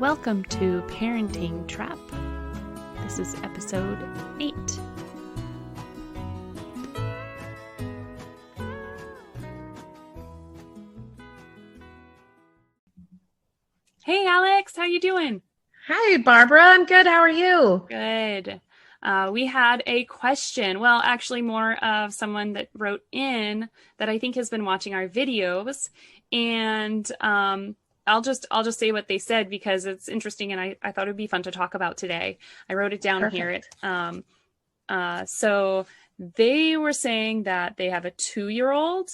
Welcome to Parenting Trap. This is episode 8. Hey Alex, how you doing? Hi Barbara, I'm good. How are you? Good. We had a question. Well, actually more of someone that wrote in that I think has been watching our videos, and I'll just say what they said because it's interesting and I thought it'd be fun to talk about today. I wrote it down Perfect. here. So they were saying that they have a 2-year-old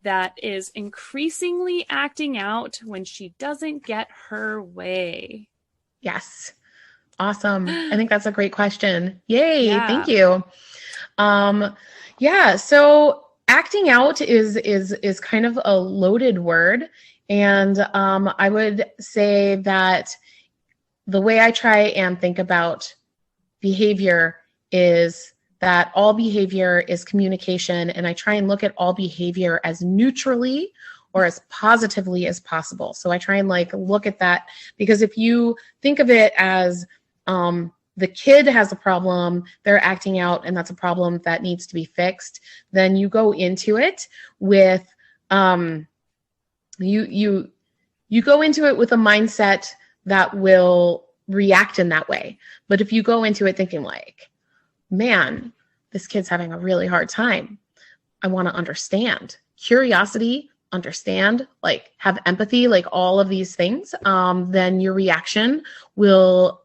that is increasingly acting out when she doesn't get her way. Yes. Awesome. I think that's a great question. Yay. Yeah. Thank you. So acting out is kind of a loaded word. And I would say that the way I try and think about behavior is that all behavior is communication, and I try and look at all behavior as neutrally or as positively as possible. So I try and look at that, because if you think of it as the kid has a problem, they're acting out, and that's a problem that needs to be fixed, then you go into it with you go into it with a mindset that will react in that way. But if you go into it thinking man, this kid's having a really hard time, I want to understand. Curiosity, understand, have empathy, all of these things, then your reaction will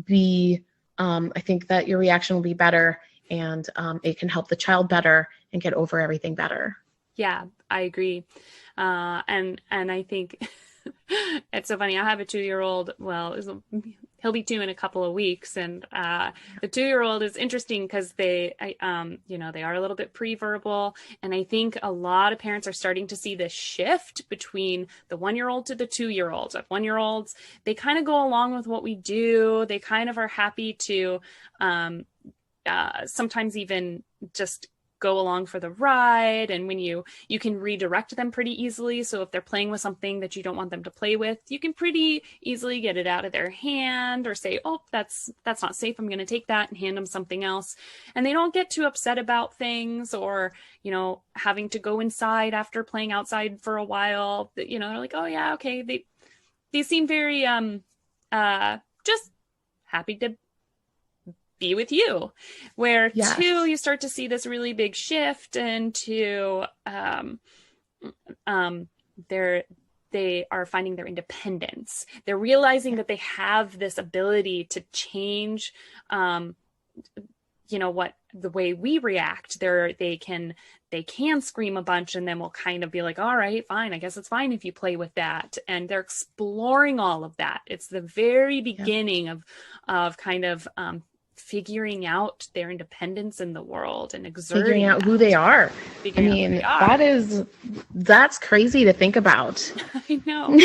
be, I think that your reaction will be better, and it can help the child better and get over everything better. Yeah, I agree. And I think it's so funny. I have a 2-year-old. Well, he'll be 2 in a couple of weeks. And the 2-year-old is interesting because they are a little bit pre-verbal. And I think a lot of parents are starting to see this shift between the 1-year-old to the 2-year-old. 1-year-olds, they kind of go along with what we do. They kind of are happy to sometimes even just go along for the ride, and when you can redirect them pretty easily. So if they're playing with something that you don't want them to play with, you can pretty easily get it out of their hand or say, oh, that's not safe, I'm going to take that, and hand them something else. And they don't get too upset about things, or having to go inside after playing outside for a while. They're like, oh yeah, okay. They seem very just happy to be with you. Where Yes. 2, you start to see this really big shift into they are finding their independence. They're realizing that they have this ability to change what the way we react. They can scream a bunch, and then we'll kind of be like, all right, fine, I guess it's fine if you play with that. And they're exploring all of that. It's the very beginning of kind of figuring out their independence in the world and exerting Figuring out who they are. That's crazy to think about. I know.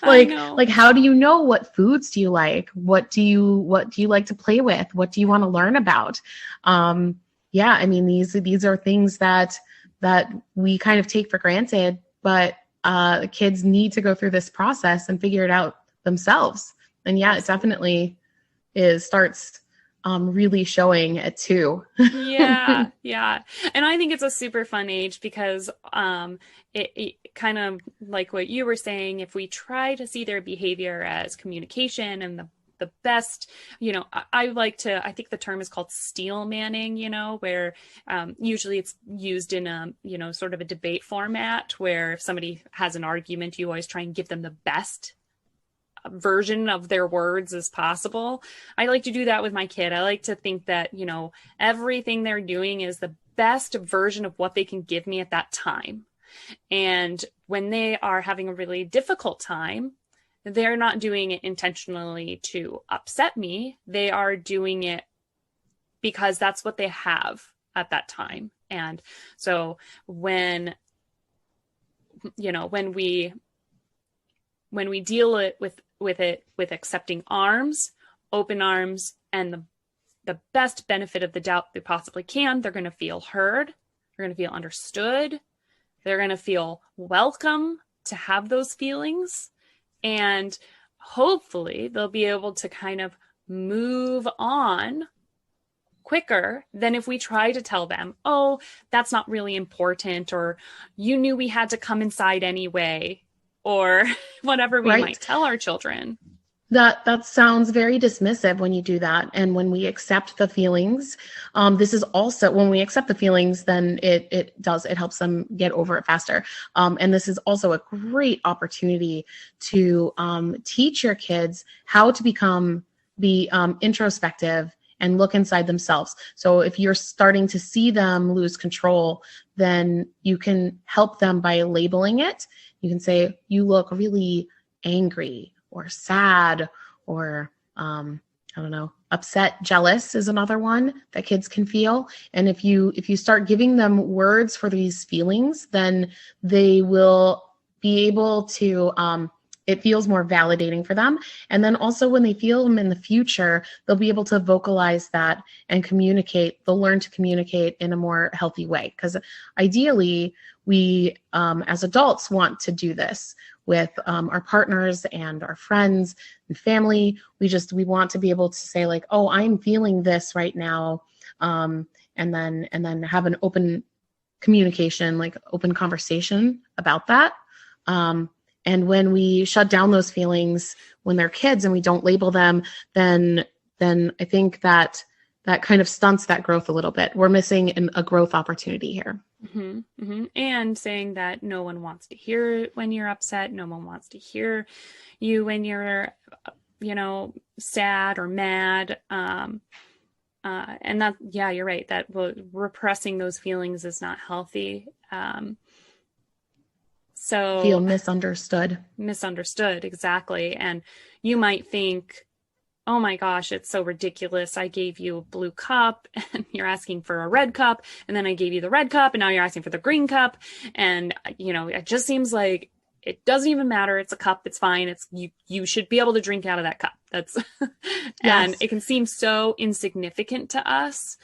I know. How do you know what foods do you like? What do you like to play with? What do you want to learn about? These are things that we kind of take for granted, but kids need to go through this process and figure it out themselves. And it definitely starts really showing at 2. Yeah. And I think it's a super fun age because it kind of like what you were saying, if we try to see their behavior as communication and the best, I think the term is called steel manning, where usually it's used in a, sort of a debate format, where if somebody has an argument, you always try and give them the best version of their words as possible. I like to do that with my kid. I like to think that, everything they're doing is the best version of what they can give me at that time. And when they are having a really difficult time, they're not doing it intentionally to upset me. They are doing it because that's what they have at that time. And so when we deal with accepting arms, open arms, and the best benefit of the doubt they possibly can, they're going to feel heard. They're going to feel understood. They're going to feel welcome to have those feelings. And hopefully they'll be able to kind of move on quicker than if we try to tell them, oh, that's not really important, or you knew we had to come inside anyway, or whatever we Right. might tell our children. That sounds very dismissive when you do that. And when we accept the feelings, this is also when we accept the feelings, then it helps them get over it faster. And this is also a great opportunity to teach your kids how to be introspective and look inside themselves. So if you're starting to see them lose control, then you can help them by labeling it. You can say, you look really angry or sad, or I don't know, upset. Jealous is another one that kids can feel. And if you start giving them words for these feelings, then they will be able to, it feels more validating for them. And then also when they feel them in the future, they'll be able to vocalize that and communicate. They'll learn to communicate in a more healthy way. Because ideally, we as adults want to do this with our partners and our friends and family. We want to be able to say like, oh, I'm feeling this right now. And then have an open communication, like open conversation about that. And when we shut down those feelings when they're kids and we don't label them, then I think that kind of stunts that growth a little bit. We're missing a growth opportunity here. Mm-hmm, mm-hmm. And saying that no one wants to hear when you're upset. No one wants to hear you when you're, sad or mad. And that, yeah, you're right. That repressing those feelings is not healthy. So feel misunderstood, exactly. And you might think, oh my gosh, it's so ridiculous. I gave you a blue cup and you're asking for a red cup. And then I gave you the red cup and now you're asking for the green cup. And, it just seems like it doesn't even matter. It's a cup. It's fine. It's you should be able to drink out of that cup. That's, and it can seem so insignificant to us.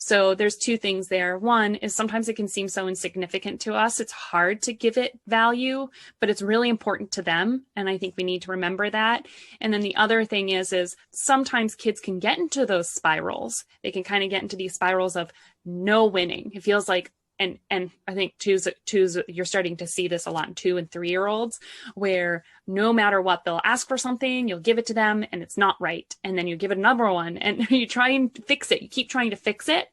So there's two things there. One is sometimes it can seem so insignificant to us. It's hard to give it value, but it's really important to them. And I think we need to remember that. And then the other thing is sometimes kids can get into those spirals. They can kind of get into these spirals of no winning. It feels like, and I think twos, you're starting to see this a lot in 2 and 3 year olds, where no matter what, they'll ask for something, you'll give it to them and it's not right. And then you give it another one and you try and fix it. You keep trying to fix it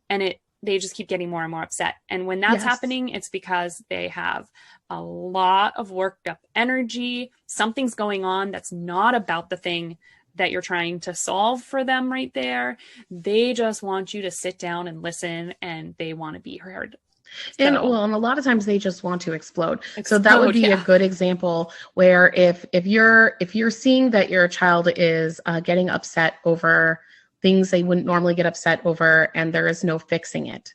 and they just keep getting more and more upset. And when that's happening, it's because they have a lot of worked up energy. Something's going on that's not about the thing that you're trying to solve for them right there. They just want you to sit down and listen, and they want to be heard. And a lot of times they just want to explode. So that would be a good example where if you're seeing that your child is getting upset over things they wouldn't normally get upset over, and there is no fixing it.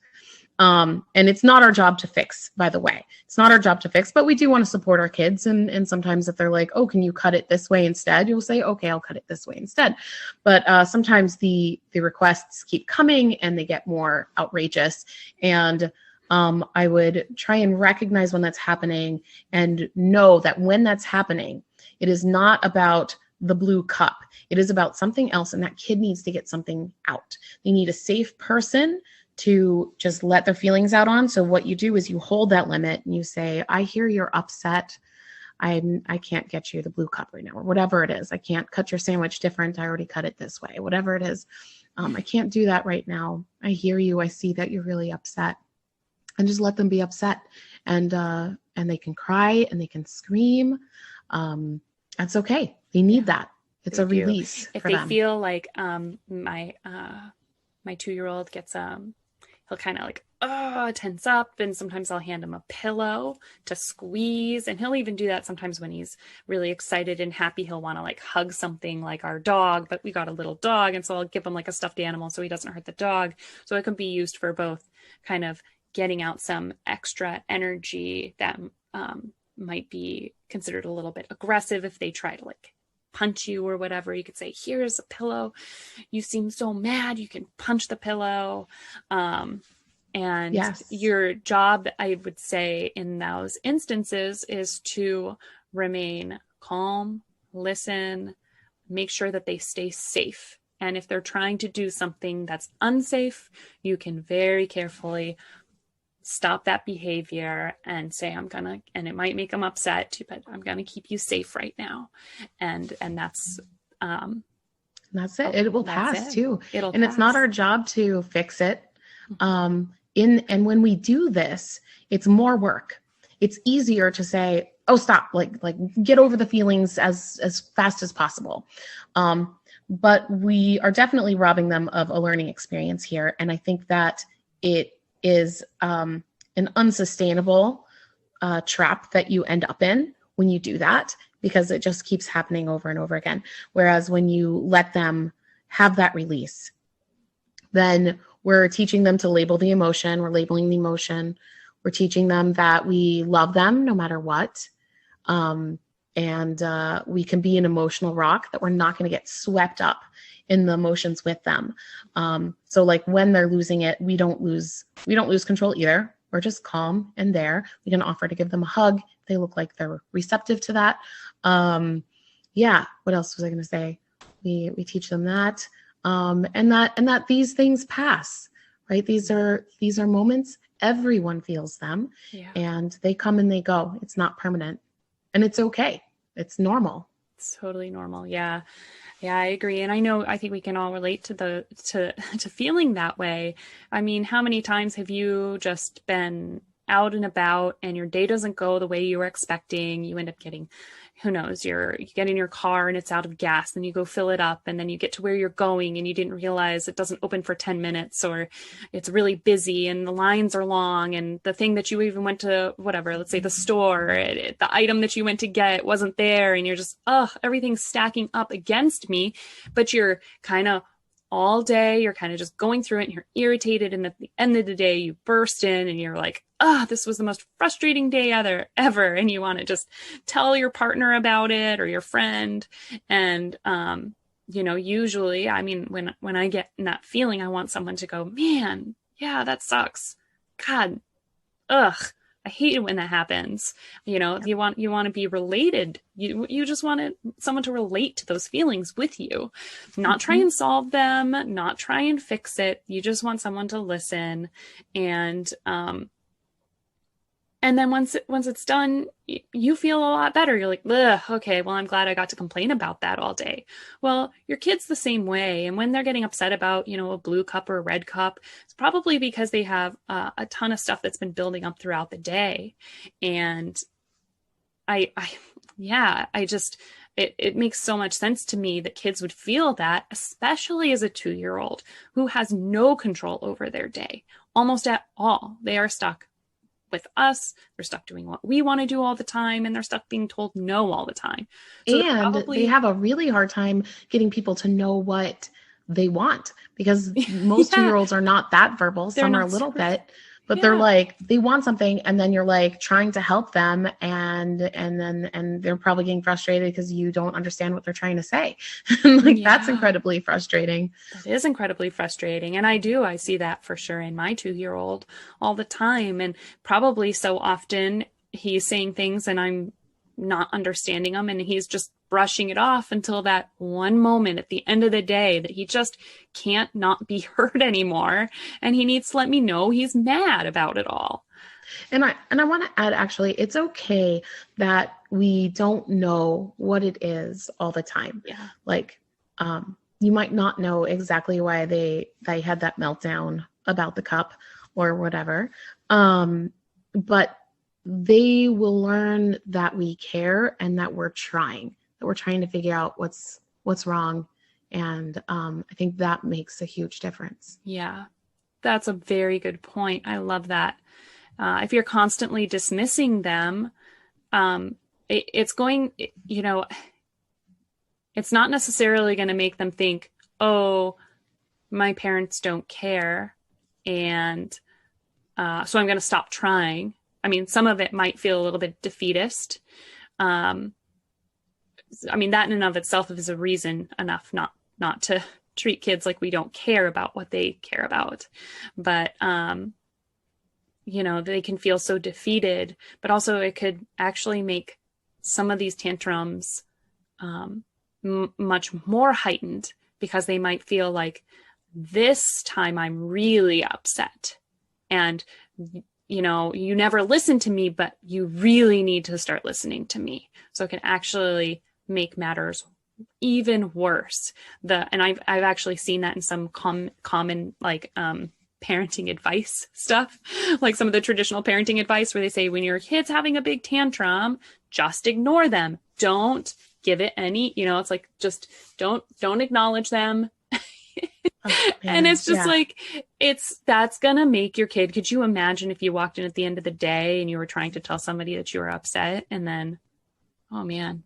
And it's not our job to fix, by the way. It's not our job to fix, but we do want to support our kids. And sometimes if they're like, oh, can you cut it this way instead? You'll say, okay, I'll cut it this way instead. But sometimes the requests keep coming and they get more outrageous. And I would try and recognize when that's happening and know that when that's happening, it is not about the blue cup. It is about something else, and that kid needs to get something out. They need a safe person to just let their feelings out on. So what you do is you hold that limit and you say, I hear you're upset. I can't get you the blue cup right now, or whatever it is. I can't cut your sandwich different. I already cut it this way, whatever it is. I can't do that right now. I hear you. I see that you're really upset. And just let them be upset. And they can cry and they can scream. That's okay. They need that. It's a release if for they them. Feel like my 2-year-old gets he'll kind of like tense up, and sometimes I'll hand him a pillow to squeeze, and he'll even do that sometimes when he's really excited and happy. He'll want to like hug something like our dog, but we got a little dog, and so I'll give him like a stuffed animal so he doesn't hurt the dog. So it can be used for both kind of getting out some extra energy that might be considered a little bit aggressive if they try to like punch you or whatever. You could say, here's a pillow. You seem so mad. You can punch the pillow. And your job, I would say, in those instances is to remain calm, listen, make sure that they stay safe. And if they're trying to do something that's unsafe, you can very carefully stop that behavior and say, and it might make them upset, but I'm going to keep you safe right now. And that's it. It will pass too. It'll and pass. It's not our job to fix it. And when we do this, it's more work. It's easier to say, oh, stop, like get over the feelings as fast as possible. But we are definitely robbing them of a learning experience here. And I think that it is an unsustainable trap that you end up in when you do that, because it just keeps happening over and over again. Whereas when you let them have that release, then we're teaching them to label the emotion. We're labeling the emotion. We're teaching them that we love them no matter what. And we can be an emotional rock, that we're not going to get swept up in the emotions with them. So like when they're losing it, we don't lose control either. We're just calm and there. We can offer to give them a hug. They look like they're receptive to that. Yeah. What else was I going to say? We teach them that, and that these things pass, right? These are moments. Everyone feels them, and they come and they go. It's not permanent, and it's okay. It's normal. It's totally normal. Yeah. Yeah, I agree. And I think we can all relate to feeling that way. I mean, how many times have you just been out and about and your day doesn't go the way you were expecting? You end up getting, who knows, you get in your car and it's out of gas, then you go fill it up, and then you get to where you're going and you didn't realize it doesn't open for 10 minutes, or it's really busy and the lines are long, and the thing that you even went to, whatever, let's say the store, the item that you went to get wasn't there, and you're just, everything's stacking up against me. But you're kind of all day, you're kind of just going through it and you're irritated. And at the end of the day, you burst in and you're like, this was the most frustrating day ever. And you want to just tell your partner about it or your friend. And, usually, I mean, when I get in that feeling, I want someone to go, man, yeah, that sucks. God, I hate it when that happens. You want to be related. You just want someone to relate to those feelings with you, not try and solve them, not try and fix it. You just want someone to listen. And then once it's done, you feel a lot better. You're like, okay, well, I'm glad I got to complain about that all day. Well, your kid's the same way. And when they're getting upset about, a blue cup or a red cup, it's probably because they have a ton of stuff that's been building up throughout the day. And it makes so much sense to me that kids would feel that, especially as a 2-year-old who has no control over their day, almost at all. They are stuck with us. They're stuck doing what we want to do all the time, and they're stuck being told no all the time. So and they have a really hard time getting people to know what they want, because most 2-year-olds are not that verbal. Some are a little bit, but they're like, they want something, and then you're like trying to help them, and they're probably getting frustrated because you don't understand what they're trying to say. That's incredibly frustrating. That is incredibly frustrating. And I see that for sure in my 2-year-old all the time. And probably so often he's saying things and I'm not understanding them, and he's just brushing it off until that one moment at the end of the day that he just can't not be heard anymore, and he needs to let me know he's mad about it all. And I want to add, actually, it's okay that we don't know what it is all the time. Yeah. Like, you might not know exactly why they had that meltdown about the cup or whatever, but they will learn that we care and that we're trying to figure out what's wrong. And I think that makes a huge difference. Yeah, that's a very good point. I love that. If you're constantly dismissing them, it's not necessarily going to make them think, oh, my parents don't care, and so I'm going to stop trying. I mean, some of it might feel a little bit defeatist. That in and of itself is a reason enough not to treat kids like we don't care about what they care about. But, they can feel so defeated, but also it could actually make some of these tantrums much more heightened because they might feel like this time I'm really upset and you never listen to me, but you really need to start listening to me. So it can actually make matters even worse. And I've actually seen that in some common like parenting advice stuff, like some of the traditional parenting advice where they say when your kid's having a big tantrum, just ignore them. Don't give it any, it's like just don't acknowledge them. Oh, And it's just yeah. like, that's gonna make your kid. Could you imagine if you walked in at the end of the day and you were trying to tell somebody that you were upset and then, oh man,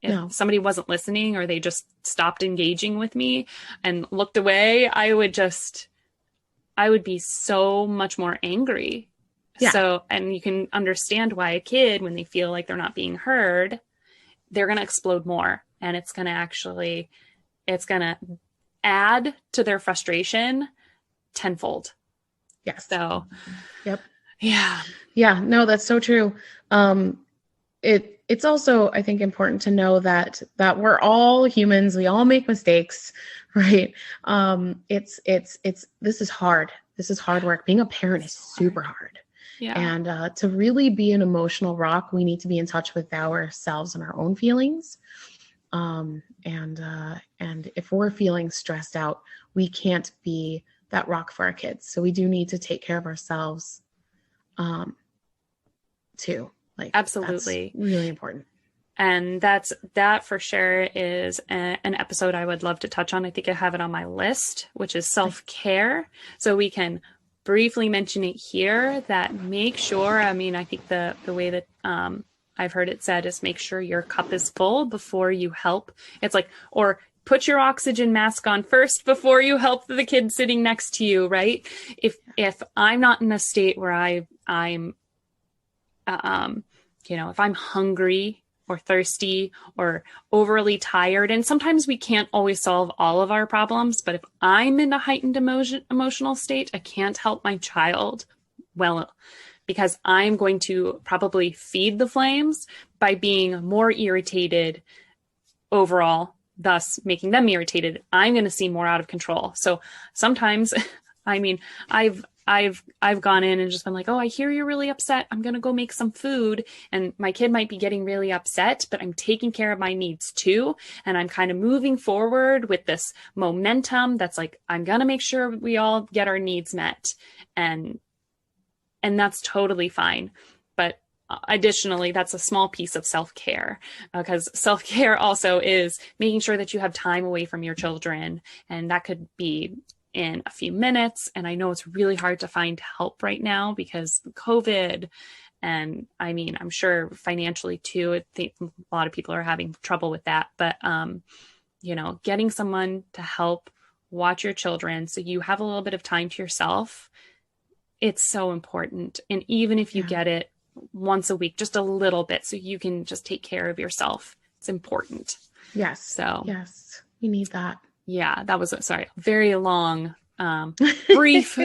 if No. somebody wasn't listening or they just stopped engaging with me and looked away, I would be so much more angry. Yeah. So, and you can understand why a kid, when they feel like they're not being heard, they're going to explode more. And it's going to add to their frustration tenfold. Yes. So, yep. Yeah. Yeah. No, that's so true. It's also, I think, important to know that we're all humans. We all make mistakes, right? This is hard. This is hard work. Being a parent is super hard. Yeah. And to really be an emotional rock, we need to be in touch with ourselves and our own feelings. And if we're feeling stressed out, we can't be that rock for our kids. So we do need to take care of ourselves, too. Like, absolutely, that's really important. And that for sure is an episode I would love to touch on. I think I have it on my list, which is self-care. So we can briefly mention it here that make sure, I think the way that I've heard it said is make sure your cup is full before you help. It's like, or put your oxygen mask on first before you help the kid sitting next to you, right? If I'm not in a state where I'm if I'm hungry or thirsty or overly tired, and sometimes we can't always solve all of our problems, but if I'm in a heightened emotional state, I can't help my child well, because I'm going to probably feed the flames by being more irritated overall, thus making them irritated. I'm going to seem more out of control. So sometimes, I've gone in and just been like, oh, I hear you're really upset. I'm going to go make some food. And my kid might be getting really upset, but I'm taking care of my needs too. And I'm kind of moving forward with this momentum that's like, I'm going to make sure we all get our needs met. And that's totally fine. But additionally, that's a small piece of self-care, because self-care also is making sure that you have time away from your children. And that could be in a few minutes. And I know it's really hard to find help right now because of COVID. And I'm sure financially too, I think a lot of people are having trouble with that. But, getting someone to help watch your children so you have a little bit of time to yourself, it's so important. And even if you get it once a week, just a little bit, so you can just take care of yourself, it's important. Yes. So yes, you need that. Yeah, that was a very long, brief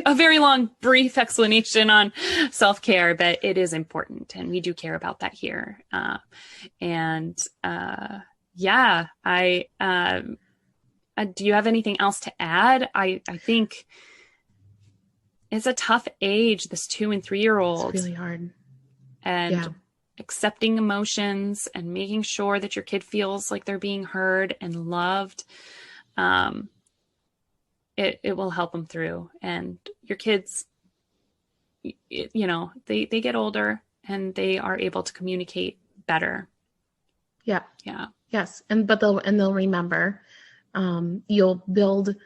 explanation on self-care, but it is important, and we do care about that here. Do you have anything else to add? I think it's a tough age, this 2 and 3 year old. It's really hard. And accepting emotions and making sure that your kid feels like they're being heard and loved. It will help them through. And your kids, they get older and they are able to communicate better. Yeah. Yeah. Yes. They'll remember. You'll build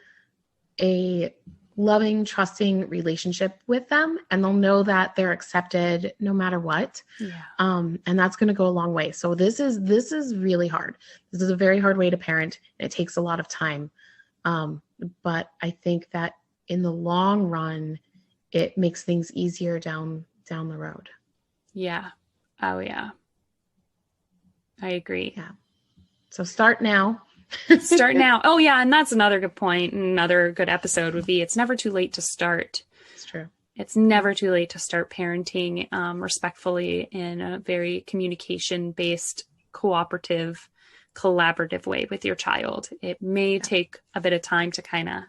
a loving, trusting relationship with them, and they'll know that they're accepted no matter what. Yeah. And that's going to go a long way. So this is really hard. This is a very hard way to parent. It takes a lot of time. But I think that in the long run, it makes things easier down the road. Yeah. Oh yeah. I agree. Yeah. So start now. Start now. Oh yeah. And that's another good point. Another good episode would be, it's never too late to start. It's true. It's never too late to start parenting respectfully in a very communication-based, cooperative collaborative way with your child. It may take a bit of time to kind of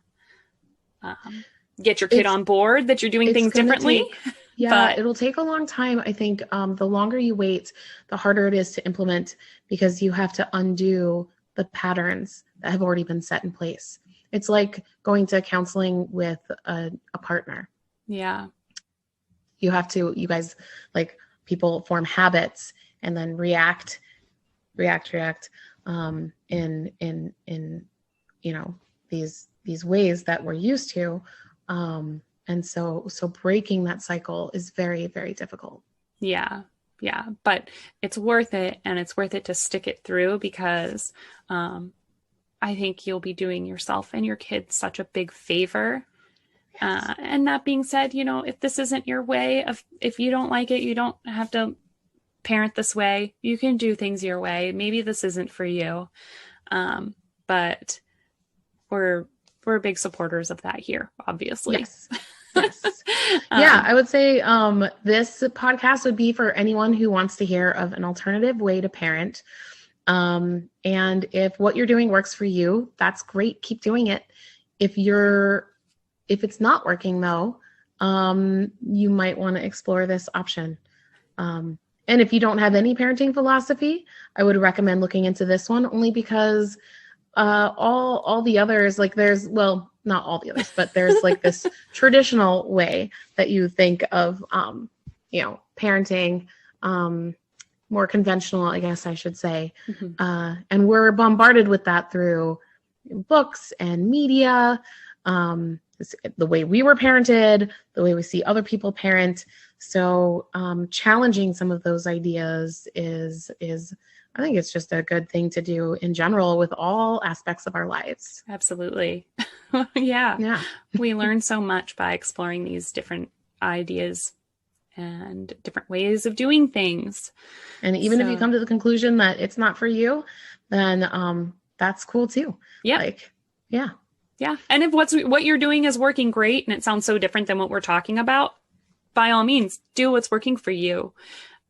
get your kid on board that you're doing things differently. Yeah, it'll take a long time. I think the longer you wait, the harder it is to implement, because you have to undo the patterns that have already been set in place. It's like going to counseling with a partner. Yeah. You guys, like, people form habits and then react in these ways that we're used to. And so breaking that cycle is very, very difficult. Yeah. Yeah. But it's worth it. And it's worth it to stick it through, because I think you'll be doing yourself and your kids such a big favor. Yes. And that being said, if this isn't your way, if you don't like it, you don't have to parent this way. You can do things your way. Maybe this isn't for you. But we're big supporters of that here, obviously. Yes. Yeah, I would say this podcast would be for anyone who wants to hear of an alternative way to parent. And if what you're doing works for you, that's great. Keep doing it. If it's not working though, you might want to explore this option. And if you don't have any parenting philosophy, I would recommend looking into this one, only because all the others, like, there's, well, not all the others, but there's like this traditional way that you think of, parenting, more conventional, I guess I should say. Mm-hmm. And we're bombarded with that through books and media, the way we were parented, the way we see other people parent. So challenging some of those ideas is I think it's just a good thing to do in general with all aspects of our lives. Absolutely. Yeah. We learn so much by exploring these different ideas and different ways of doing things. And even if you come to the conclusion that it's not for you, then that's cool too. Yeah. Yeah. And if what you're doing is working great and it sounds so different than what we're talking about, by all means, do what's working for you.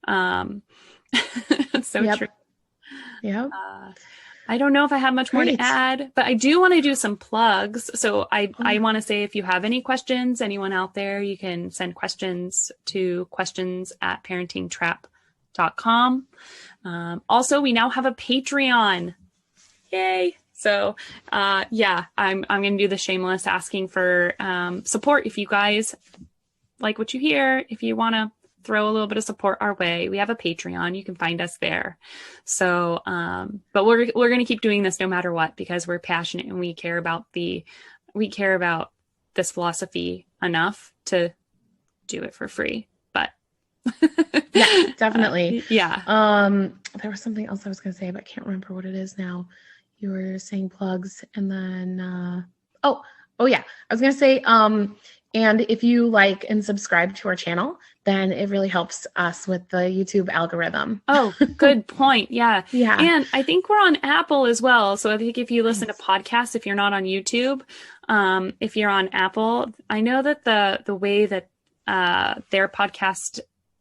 It's so true. Yeah. I don't know if I have much more to add, but I do want to do some plugs. So I want to say, if you have any questions, anyone out there, you can send questions to questions@parentingtrap.com. Also, we now have a Patreon. Yay. So, I'm going to do the shameless asking for support. If you guys like what you hear, if you want to throw a little bit of support our way, we have a Patreon. You can find us there. So, but we're going to keep doing this no matter what, because we're passionate and we care about this philosophy enough to do it for free. But yeah, definitely. Yeah. There was something else I was going to say, but I can't remember what it is now. You were saying plugs, and then, oh yeah, I was going to say, and if you like and subscribe to our channel, then it really helps us with the YouTube algorithm. Oh, good point. Yeah. Yeah. And I think we're on Apple as well. So I think if you listen to podcasts, if you're not on YouTube, if you're on Apple, I know that the way that their podcast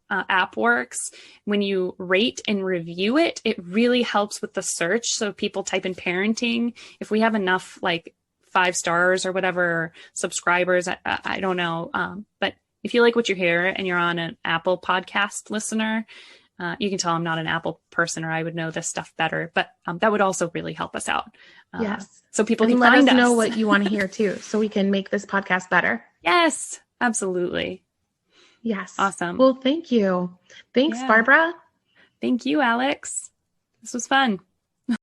app works, when you rate and review it, it really helps with the search. So people type in parenting. If we have enough, like, 5 stars or whatever subscribers, I don't know. But if you like what you hear and you're on an Apple podcast listener, you can tell I'm not an Apple person, or I would know this stuff better, but that would also really help us out. Yes. So people can let find us us. know what you want to hear too, so we can make this podcast better. Yes, absolutely. Yes. Awesome. Well, thank you. Thanks, Barbara. Thank you, Alex. This was fun.